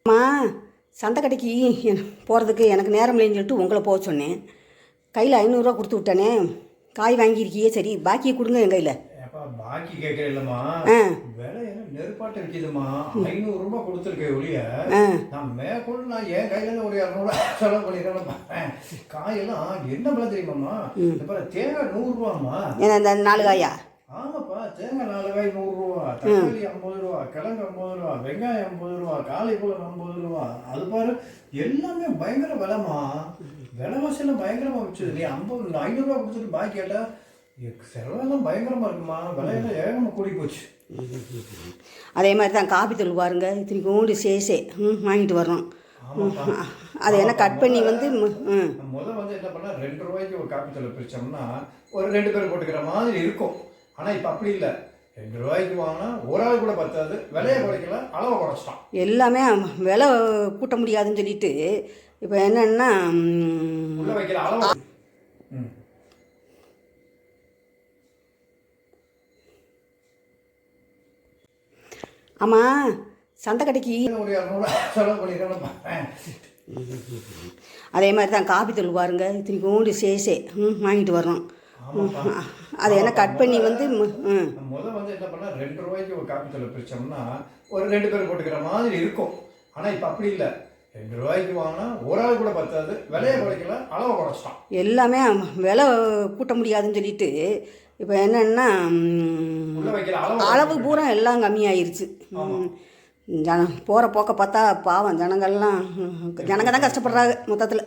அம்மா, சந்தை கடைக்கு போகிறதுக்கு எனக்கு நேரம் இல்லைன்னு சொல்லிட்டு உங்களை போக சொன்னேன். கையில் 500 கொடுத்து விட்டானே. காய் வாங்கியிருக்கியே, சரி பாக்கியை கொடுங்க என் கையில். ஏப்பா பாக்கி கேட்கறேன்லம்மா, விலை என்ன நெருப்பாட்ட விற்கிதுமா. 500 ரூபாய் கொடுத்துருக்கேன் ஒழிய நான் மேற்கொண்டு நான் என் கையில ஒரு 200 செலவு பண்ணிடுறேன். காயெல்லாம் என்ன விலை தெரியுமாம்மா? தேங்காய் 100 ரூபாம்மா. ஏன்னா இந்த 4 காயா? ஆமாப்பா, தேங்காய் 4 காய் 100 ரூபா, தக்காளி 50 ரூபா, கிழங்கு 50 ரூபா, வெங்காயம் 50 ரூபா, காலைப்பூலம் 50 ரூபா. அது பாரு எல்லாமே பயங்கர விலைமா. விலைவாசியெல்லாம் பயங்கரமா வச்சுது. நீ 500 ரூபா கொடுத்துட்டு பாக்கி கேட்டா செலவெல்லாம் பயங்கரமா இருக்குமா. விலையெல்லாம் ஏகமா கூடி போச்சு. அதே மாதிரி தான் காப்பி தூள் பாருங்க, இத்தனைக்கோண்டு சேசே வாங்கிட்டு வர்றோம். அதை என்ன கட் பண்ணி வந்து முதல் என்ன பண்ணா 2 ரூபாய்க்கு ஒரு காப்பி தூள் பிரிச்சோம்னா ஒரு 2 பேர் போட்டுக்கிற மாதிரி இருக்கும். ஆனா இப்ப அப்படி இல்லை. 2 ரூபாய்க்கு வாங்கினா ஒரு ஆள் கூட பத்தாது. விலையை குறைக்கல, அளவை குறைச்சிட்டான். எல்லாமே விலை கூட்ட முடியாதுன்னு சொல்லிட்டு இப்போ என்னன்னா வைக்கிற அளவு. ஆமாம், சந்தை கடைக்கு ஒரு 200 செலவு பண்ணிடுறேன். அதே மாதிரி தான் காப்பி தூள் பாருங்க, இத்தனைக்கோண்டு சேசே வாங்கிட்டு வர்றோம். அதை என்ன கட் பண்ணி வந்து முதல் என்ன பண்ணா 2 ரூபாய்க்கு ஒரு காப்பி தூள் பிரிச்சோம்னா ஒரு 2 பேர் போட்டுக்கிற மாதிரி இருக்கும். ஆனா இப்ப அப்படி இல்லை. 2 ரூபாய்க்கு வாங்கினா ஒரு ஆள் கூட பத்தாது. விலையை குறைக்கல, அளவை குறைச்சிட்டான். எல்லாமே விலை கூட்ட முடியாதுன்னு சொல்லிட்டு இப்போ என்னன்னா அளவு பூரா எல்லாம் கம்மியாயிருச்சு. போகிற போக்க பார்த்தா பாவம் ஜனங்க தான் கஷ்டப்படுறாங்க மொத்தத்தில்.